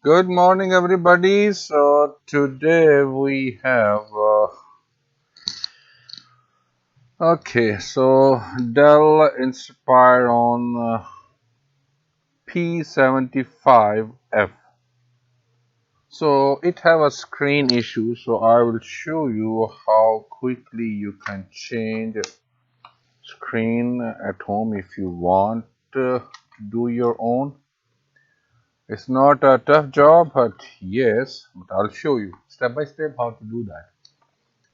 Good morning, everybody. So today we have Dell Inspire on P75F. So it have a screen issue. So I will show you how quickly you can change screen at home if you want to do your own. It's not a tough job, but yes, but I'll show you step by step how to do that.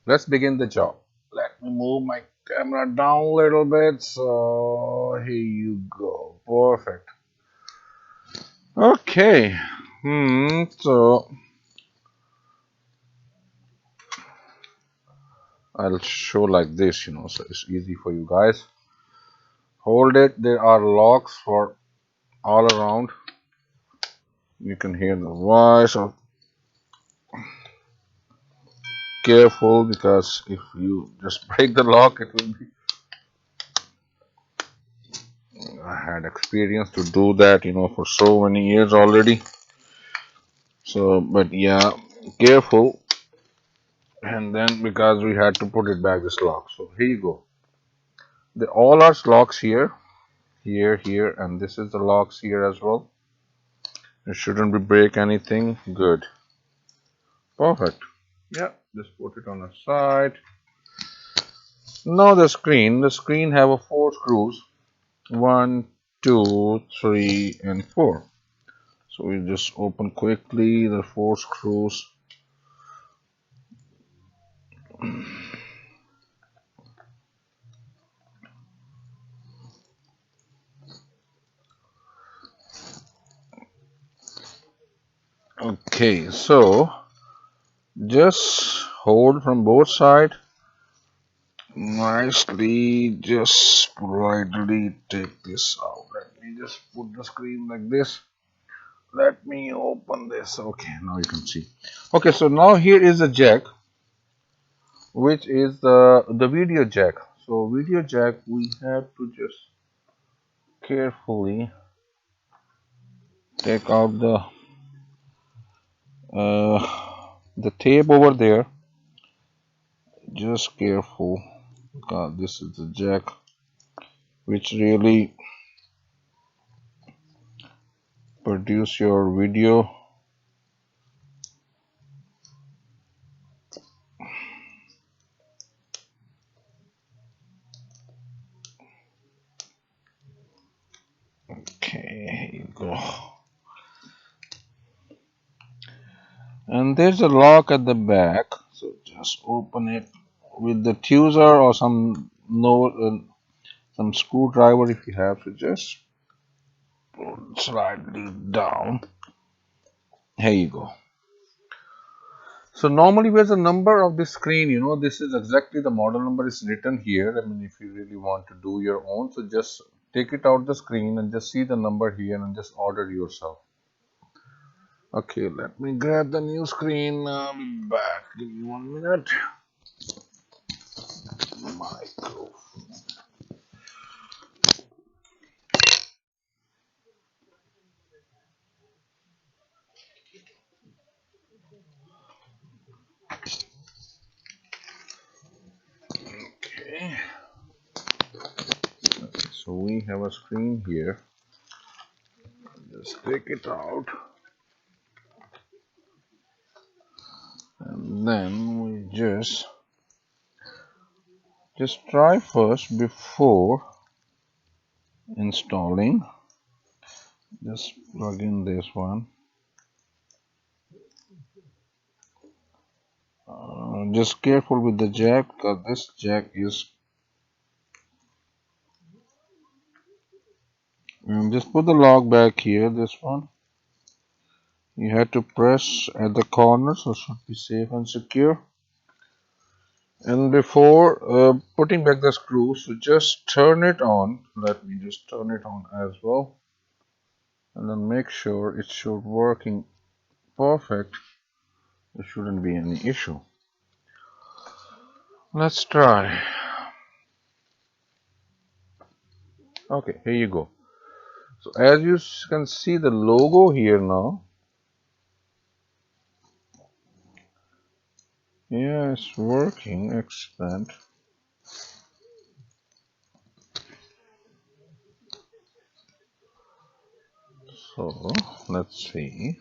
Let's begin the job. Let me move my camera down a little bit. So here you go. Perfect. Okay. So I'll show like this, so it's easy for you guys. Hold it. There are locks for all around. You can hear the voice. So careful because if you just break the lock, it will be. I had experience to do that, for so many years already. So, but yeah, careful. And then because we had to put it back this lock, so here you go. All our locks here, and this is the locks here as well. It shouldn't be break anything. Good. Perfect. Yeah, just put it on the side. Now the screen have a 4 screws. One, two, three, and four. So we just open quickly the 4 screws. Okay, so just hold from both sides. Nicely, just politely take this out. Let me just put the screen like this. Let me open this. Okay, now you can see. Okay, so now here is a jack, which is the video jack. So video jack, we have to just carefully take out uh, the tape over there. Just careful, because this is the jack, which really produce your video. Okay, here you go. And there's a lock at the back, so just open it with the tweezer or some no some screwdriver if you have. So just pull slightly down. Here you go. So normally where's the number of the screen, this is exactly the model number is written here. I mean, if you really want to do your own, so just take it out the screen and just see the number here and just order yourself. Okay, let me grab the new screen. I'll be back. Give me 1 minute. Micro. Okay. So we have a screen here. Just take it out. And then we just try first before installing. Just plug in this one. Just careful with the jack because this jack is. Just put the lock back here. This one. You have to press at the corner so it should be safe and secure. And before putting back the screw, so just turn it on. Let me just turn it on as well. And then make sure it should working perfect. There shouldn't be any issue. Let's try. Okay, here you go. So as you can see the logo here now, Yeah, it's working. Excellent. So let's see.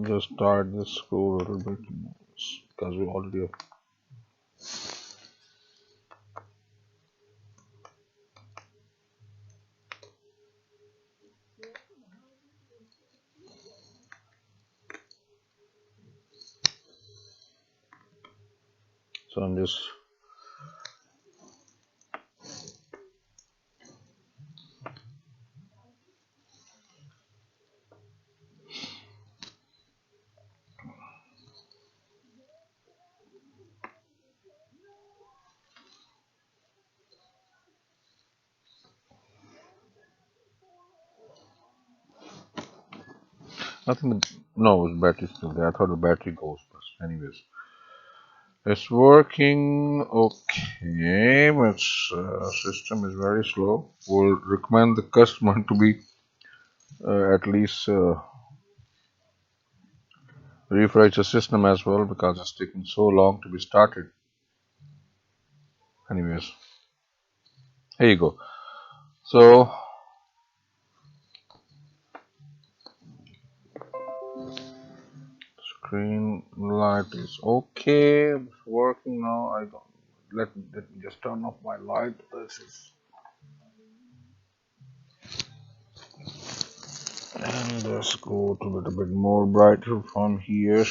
Just start this screw a little bit because we already have. So I'm just. I think no, the battery's still there. I thought the battery goes first. Anyways, it's working okay, but system is very slow. We'll recommend the customer to be at least refresh the system as well because it's taking so long to be started. Anyways, here you go. So screen light is okay. It's working now. I don't let me just turn off my light. This is and let's go to a little bit more brighter from here.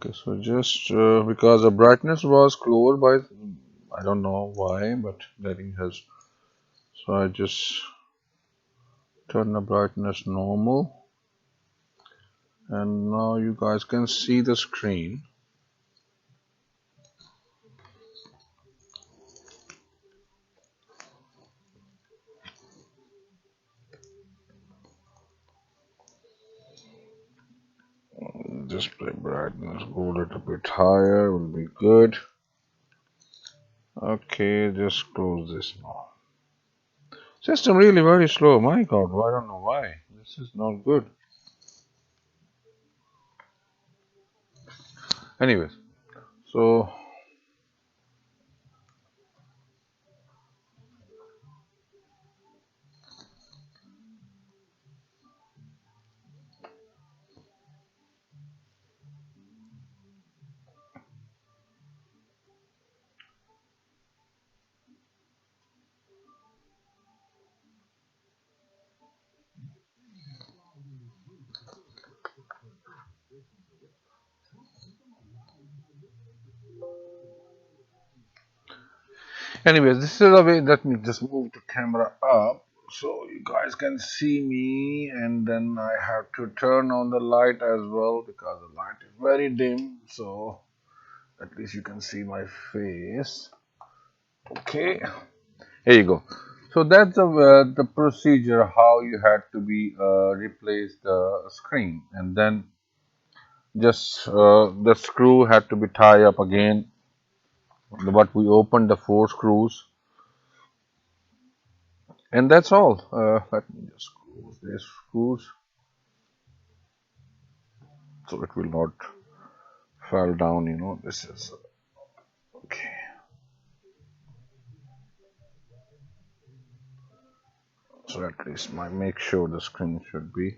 Okay, so just because the brightness was closed by, I don't know why, but getting has. So I just turn the brightness normal, and now you guys can see the screen. Display brightness go a little bit higher will be good. Okay, just close this now. System really very slow. My God, I don't know why. This is not good. Anyways, so anyways, this is the way. Let me just move the camera up so you guys can see me, and then I have to turn on the light as well because the light is very dim, so at least you can see my face. Okay, here you go. So that's the procedure how you had to be replace the screen, and then just the screw had to be tied up again. But we opened the four screws, and that's all. Let me just close these screws so it will not fall down. This is okay. So at least my make sure the screen should be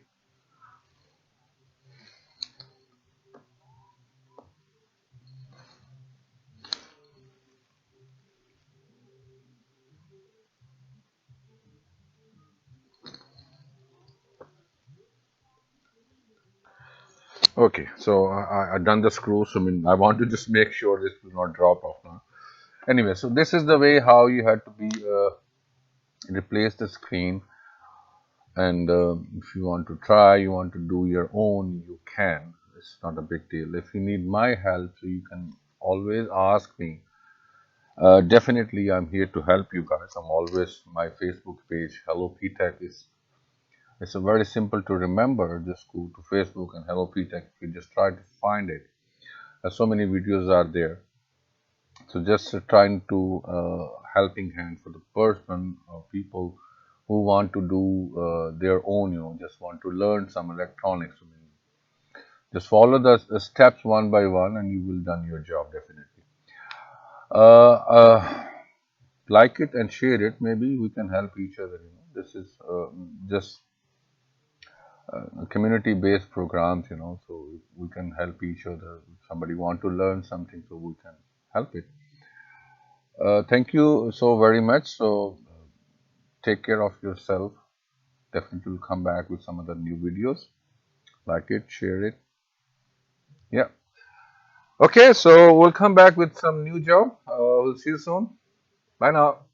okay. So I done the screws. I mean, I want to just make sure this will not drop off now. Anyway, so this is the way how you had to be replace the screen. And if you want to try, you want to do your own, you can. It's not a big deal. If you need my help, so you can always ask me. Definitely, I'm here to help you guys. I'm always my Facebook page, Hello P-Tech is. It's a very simple to remember. Just go to Facebook and Hello P-Tech. You just try to find it. So many videos are there. So just trying to helping hand for the person or people who want to do their own, just want to learn some electronics. I mean, just follow the steps one by one, and you will done your job definitely. Uh, uh, like it and share it. Maybe we can help each other. This is just community-based programs. So we can help each other. If somebody want to learn something, so we can help it. Thank you so very much. So take care of yourself. Definitely will come back with some other new videos. Like it, share it. Yeah. Okay, so we'll come back with some new job. We'll see you soon. Bye now.